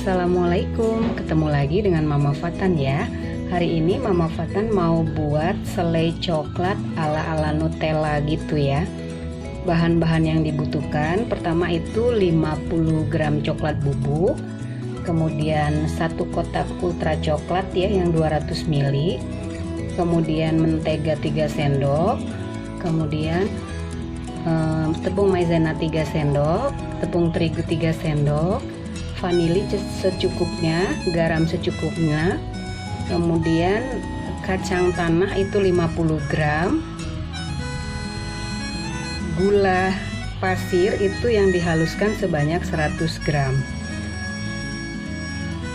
Assalamualaikum, ketemu lagi dengan Mama Fatan ya. Hari ini Mama Fatan mau buat selai coklat ala-ala Nutella gitu ya. Bahan-bahan yang dibutuhkan, pertama itu 50 gram coklat bubuk, kemudian 1 kotak ultra coklat ya yang 200 ml, kemudian mentega 3 sendok, kemudian tepung maizena 3 sendok, tepung terigu 3 sendok, vanili secukupnya, garam secukupnya, kemudian kacang tanah itu 50 gram, gula pasir itu yang dihaluskan sebanyak 100 gram,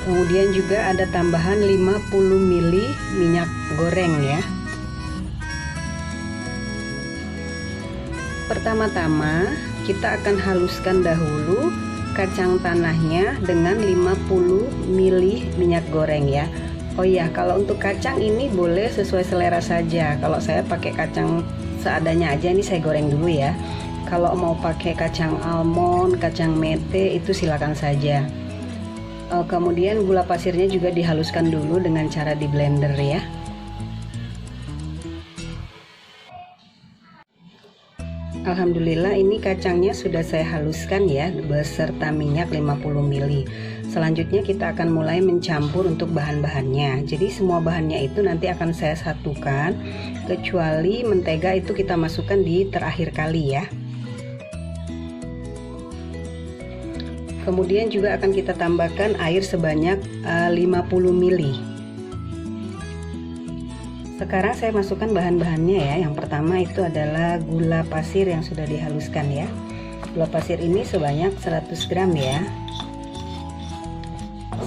kemudian juga ada tambahan 50 ml minyak goreng ya. Pertama-tama kita akan haluskan dahulu kacang tanahnya dengan 50 ml minyak goreng ya. Oh iya, kalau untuk kacang ini boleh sesuai selera saja. Kalau saya pakai kacang seadanya aja, ini saya goreng dulu ya. Kalau mau pakai kacang almond, kacang mete itu silakan saja. Kemudian gula pasirnya juga dihaluskan dulu dengan cara di blender ya. Alhamdulillah ini kacangnya sudah saya haluskan ya beserta minyak 50 ml. Selanjutnya kita akan mulai mencampur untuk bahan-bahannya. Jadi semua bahannya itu nanti akan saya satukan, kecuali mentega itu kita masukkan di terakhir kali ya. Kemudian juga akan kita tambahkan air sebanyak 50 ml. Sekarang saya masukkan bahan-bahannya ya. Yang pertama itu adalah gula pasir yang sudah dihaluskan ya. Gula pasir ini sebanyak 100 gram ya.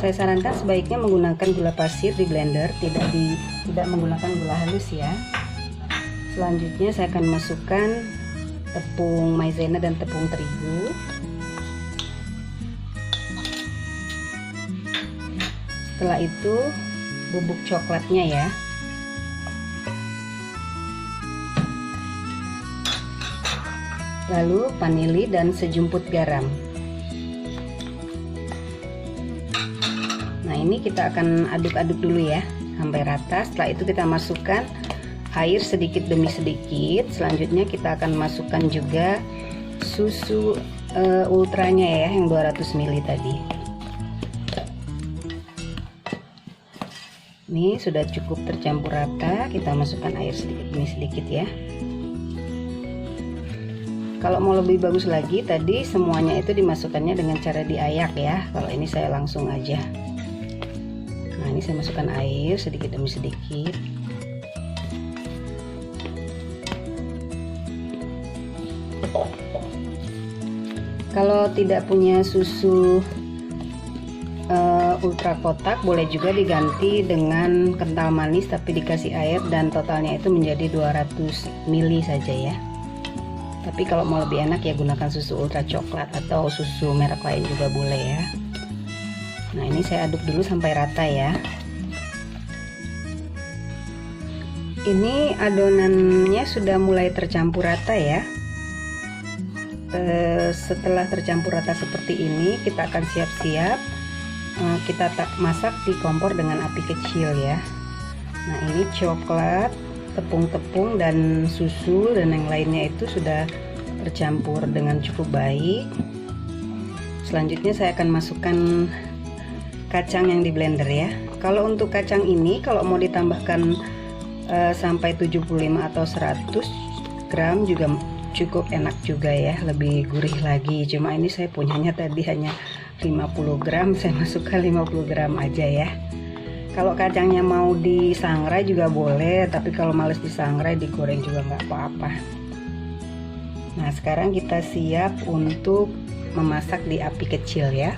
Saya sarankan sebaiknya menggunakan gula pasir di blender, tidak menggunakan gula halus ya. Selanjutnya saya akan masukkan tepung maizena dan tepung terigu. Setelah itu bubuk coklatnya ya. Lalu vanili dan sejumput garam. Nah ini kita akan aduk-aduk dulu ya sampai rata. Setelah itu kita masukkan air sedikit demi sedikit. Selanjutnya kita akan masukkan juga susu ultranya ya yang 200 ml tadi. Ini sudah cukup tercampur rata. Kita masukkan air sedikit demi sedikit ya. Kalau mau lebih bagus lagi, tadi semuanya itu dimasukkannya dengan cara diayak ya. Kalau ini saya langsung aja. Nah ini saya masukkan air sedikit demi sedikit. Kalau tidak punya susu ultra kotak, boleh juga diganti dengan kental manis tapi dikasih air dan totalnya itu menjadi 200 ml saja ya. Tapi kalau mau lebih enak ya gunakan susu ultra coklat atau susu merek lain juga boleh ya. Nah ini saya aduk dulu sampai rata ya. Ini adonannya sudah mulai tercampur rata ya. Setelah tercampur rata seperti ini, kita akan siap-siap kita masak di kompor dengan api kecil ya. Nah ini coklat, tepung-tepung dan susu dan yang lainnya itu sudah tercampur dengan cukup baik. Selanjutnya saya akan masukkan kacang yang di blender ya. Kalau untuk kacang ini kalau mau ditambahkan sampai 75 atau 100 gram juga cukup enak juga ya, lebih gurih lagi. Cuma ini saya punyanya tadi hanya 50 gram, saya masukkan 50 gram aja ya. Kalau kacangnya mau disangrai juga boleh, tapi kalau males disangrai digoreng juga nggak apa-apa. Nah sekarang kita siap untuk memasak di api kecil ya.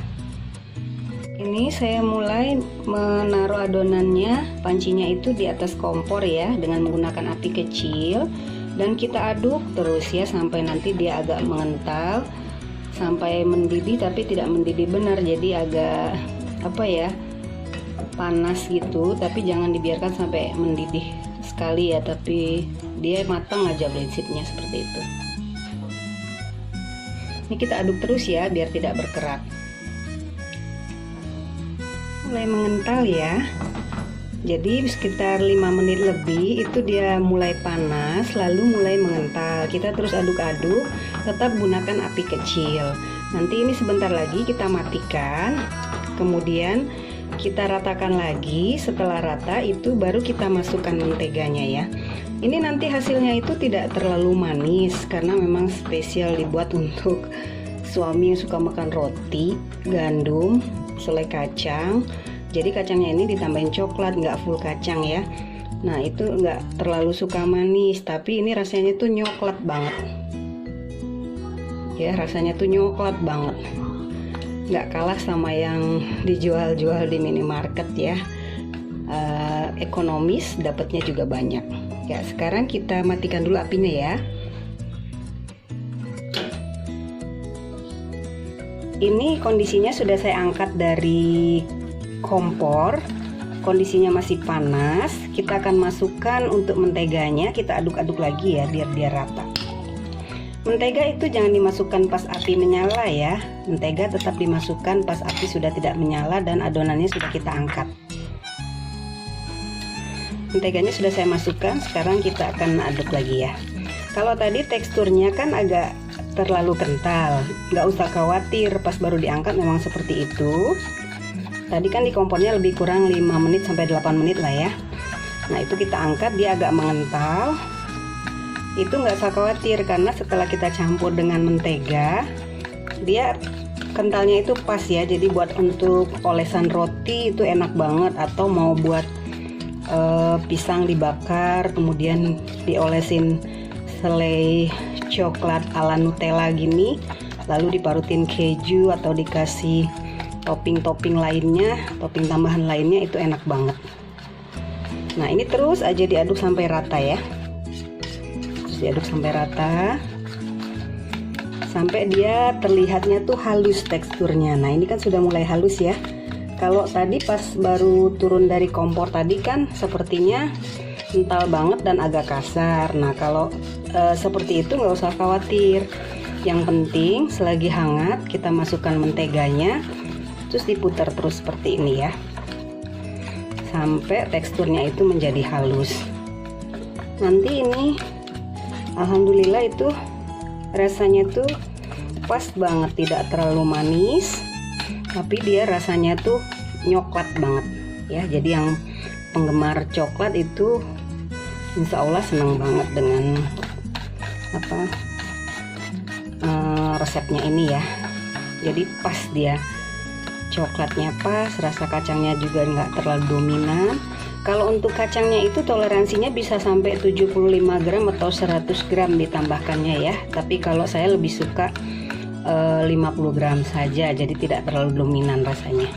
Ini saya mulai menaruh adonannya, pancinya itu di atas kompor ya, dengan menggunakan api kecil. Dan kita aduk terus ya sampai nanti dia agak mengental, sampai mendidih tapi tidak mendidih benar, jadi agak apa ya, panas gitu, tapi jangan dibiarkan sampai mendidih sekali ya, tapi dia matang aja prinsipnya seperti itu. Ini kita aduk terus ya biar tidak berkerak. mulai mengental ya. Jadi sekitar 5 menit lebih itu dia mulai panas, lalu mulai mengental. Kita terus aduk-aduk, tetap gunakan api kecil. Nanti ini sebentar lagi kita matikan, kemudian kita ratakan lagi. Setelah rata itu baru kita masukkan menteganya ya. Ini nanti hasilnya itu tidak terlalu manis karena memang spesial dibuat untuk suami yang suka makan roti, gandum, selai kacang. Jadi kacangnya ini ditambahin coklat, nggak full kacang ya. Nah itu nggak terlalu suka manis, tapi ini rasanya tuh nyoklat banget. Ya rasanya tuh nyoklat banget. Nggak kalah sama yang dijual-jual di minimarket ya. Ekonomis, dapatnya juga banyak. Ya sekarang kita matikan dulu apinya ya. Ini kondisinya sudah saya angkat dari kompor, kondisinya masih panas. Kita akan masukkan untuk menteganya, kita aduk-aduk lagi ya biar dia rata. Mentega itu jangan dimasukkan pas api menyala ya. Mentega tetap dimasukkan pas api sudah tidak menyala dan adonannya sudah kita angkat. Menteganya sudah saya masukkan, sekarang kita akan aduk lagi ya. Kalau tadi teksturnya kan agak terlalu kental, nggak usah khawatir, pas baru diangkat memang seperti itu. Tadi kan di kompornya lebih kurang 5 menit sampai 8 menit lah ya. Nah itu kita angkat, dia agak mengental. Itu nggak usah khawatir karena setelah kita campur dengan mentega, dia kentalnya itu pas ya. Jadi buat untuk olesan roti itu enak banget, atau mau buat pisang dibakar kemudian diolesin selai coklat ala Nutella gini, lalu diparutin keju atau dikasih topping-topping lainnya, topping tambahan lainnya, itu enak banget. Nah ini terus aja diaduk sampai rata ya. Terus diaduk sampai rata sampai dia terlihatnya tuh halus teksturnya. Nah ini kan sudah mulai halus ya. Kalau tadi pas baru turun dari kompor tadi kan sepertinya kental banget dan agak kasar. Nah kalau seperti itu nggak usah khawatir. Yang penting selagi hangat kita masukkan menteganya, terus diputar terus seperti ini ya, sampai teksturnya itu menjadi halus. Nanti ini alhamdulillah itu rasanya tuh pas banget, tidak terlalu manis, tapi dia rasanya tuh nyoklat banget ya. Jadi yang penggemar coklat itu insya Allah senang banget dengan resepnya ini ya. Jadi pas dia, coklatnya pas, rasa kacangnya juga nggak terlalu dominan. Kalau untuk kacangnya itu toleransinya bisa sampai 75 gram atau 100 gram ditambahkannya ya. Tapi kalau saya lebih suka 50 gram saja, jadi tidak terlalu dominan rasanya.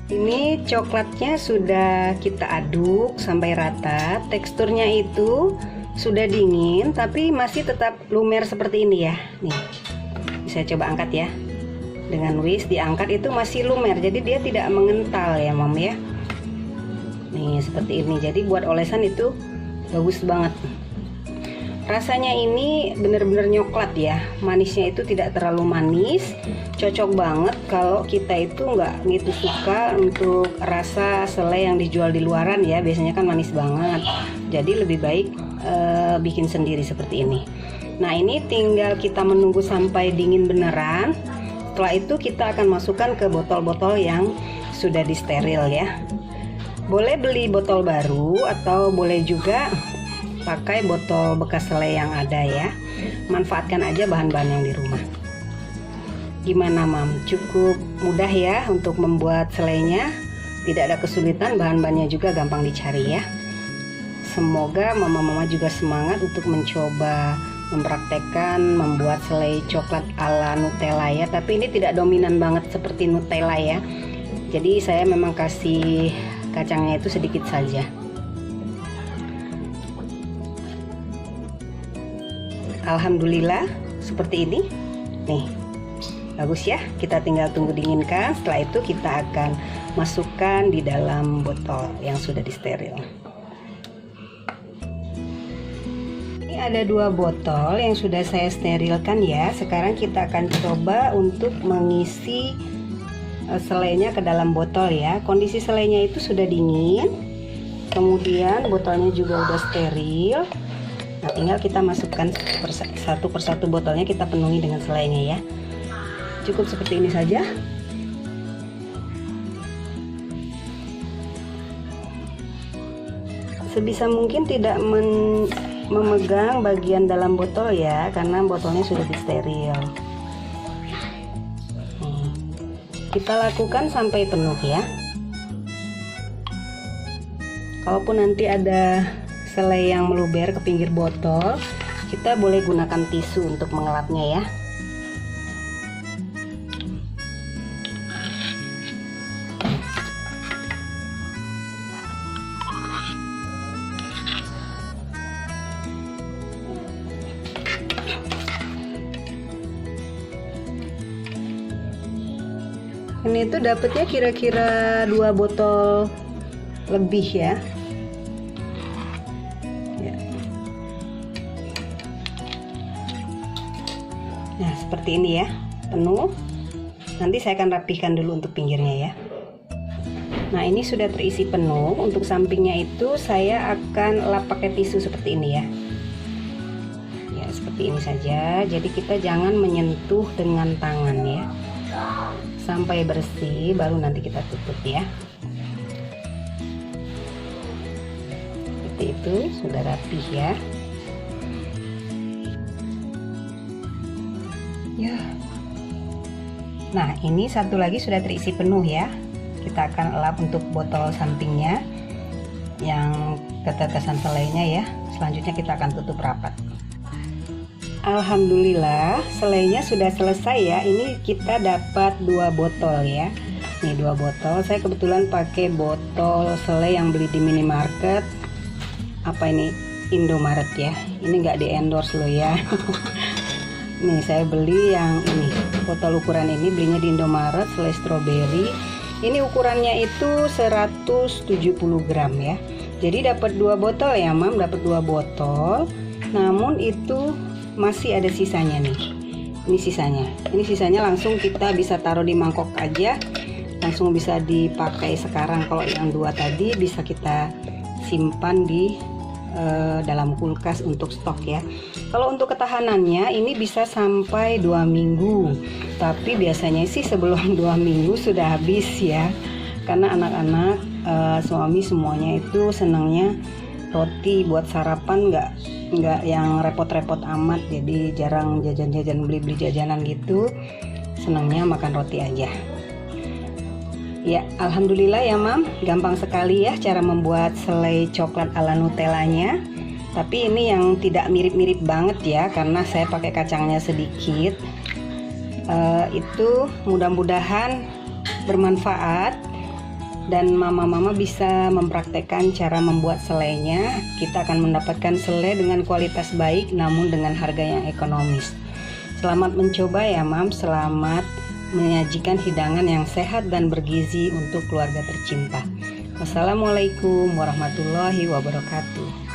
Ini coklatnya sudah kita aduk sampai rata, teksturnya itu sudah dingin tapi masih tetap lumer seperti ini ya. Nih saya coba angkat ya, dengan whisk diangkat itu masih lumer, jadi dia tidak mengental ya Mom ya. Nih seperti ini, jadi buat olesan itu bagus banget. Rasanya ini bener-bener nyoklat ya, manisnya itu tidak terlalu manis, cocok banget kalau kita itu nggak gitu suka untuk rasa selai yang dijual di luaran ya, biasanya kan manis banget. Jadi lebih baik bikin sendiri seperti ini. Nah ini tinggal kita menunggu sampai dingin beneran. Setelah itu kita akan masukkan ke botol-botol yang sudah disteril ya. Boleh beli botol baru atau boleh juga pakai botol bekas selai yang ada ya. Manfaatkan aja bahan-bahan yang di rumah. Gimana Mam? Cukup mudah ya untuk membuat selainya. Tidak ada kesulitan, bahan-bahannya juga gampang dicari ya. Semoga mama-mama juga semangat untuk mencoba mempraktekkan membuat selai coklat ala Nutella ya. Tapi ini tidak dominan banget seperti Nutella ya. Jadi saya memang kasih kacangnya itu sedikit saja. Alhamdulillah seperti ini. Nih bagus ya, kita tinggal tunggu dinginkan. Setelah itu kita akan masukkan di dalam botol yang sudah disteril. Ini ada 2 botol yang sudah saya sterilkan ya. Sekarang kita akan coba untuk mengisi selainya ke dalam botol ya. Kondisi selainya itu sudah dingin, kemudian botolnya juga udah steril. Nah, tinggal kita masukkan satu persatu botolnya, kita penuhi dengan selainya ya. Cukup seperti ini saja. Sebisa mungkin tidak memegang bagian dalam botol ya, karena botolnya sudah disteril. Kita lakukan sampai penuh ya. Kalaupun nanti ada selai yang meluber ke pinggir botol, kita boleh gunakan tisu untuk mengelapnya ya. Ini tuh dapatnya kira-kira 2 botol lebih ya. Nah, seperti ini ya, penuh. Nanti saya akan rapihkan dulu untuk pinggirnya ya. Nah, ini sudah terisi penuh. Untuk sampingnya itu saya akan lap pakai tisu seperti ini ya. Ya, seperti ini saja. Jadi kita jangan menyentuh dengan tangan ya. Sampai bersih, baru nanti kita tutup ya. Seperti itu, sudah rapih ya. Nah, ini satu lagi sudah terisi penuh ya. Kita akan lap untuk botol sampingnya yang ketetesan selainya ya. Selanjutnya kita akan tutup rapat. Alhamdulillah, selainya sudah selesai ya. Ini kita dapat 2 botol ya. Nih 2 botol. Saya kebetulan pakai botol selai yang beli di minimarket. Apa ini? Indomaret ya. Ini nggak di endorse loh ya. Nih saya beli yang ini, botol ukuran ini belinya di Indomaret, selai stroberi. Ini ukurannya itu 170 gram ya. Jadi dapat 2 botol ya, Mam, dapat 2 botol. Namun itu masih ada sisanya nih. Ini sisanya. Ini sisanya langsung kita bisa taruh di mangkok aja. Langsung bisa dipakai sekarang. Kalau yang 2 tadi bisa kita simpan di dalam kulkas untuk stok ya. Kalau untuk ketahanannya ini bisa sampai 2 minggu. Tapi biasanya sih sebelum 2 minggu sudah habis ya. Karena anak-anak, suami semuanya itu senangnya roti buat sarapan, nggak yang repot-repot amat. Jadi jarang jajan-jajan, beli-beli jajanan gitu. Senangnya makan roti aja. Ya, alhamdulillah ya, Mam. Gampang sekali ya cara membuat selai coklat ala Nutellanya. Tapi ini yang tidak mirip-mirip banget ya, karena saya pakai kacangnya sedikit. Itu mudah-mudahan bermanfaat dan mama-mama bisa mempraktekkan cara membuat selainya. Kita akan mendapatkan selai dengan kualitas baik namun dengan harga yang ekonomis. Selamat mencoba ya, Mam. Selamat menyajikan hidangan yang sehat dan bergizi untuk keluarga tercinta. Wassalamualaikum warahmatullahi wabarakatuh.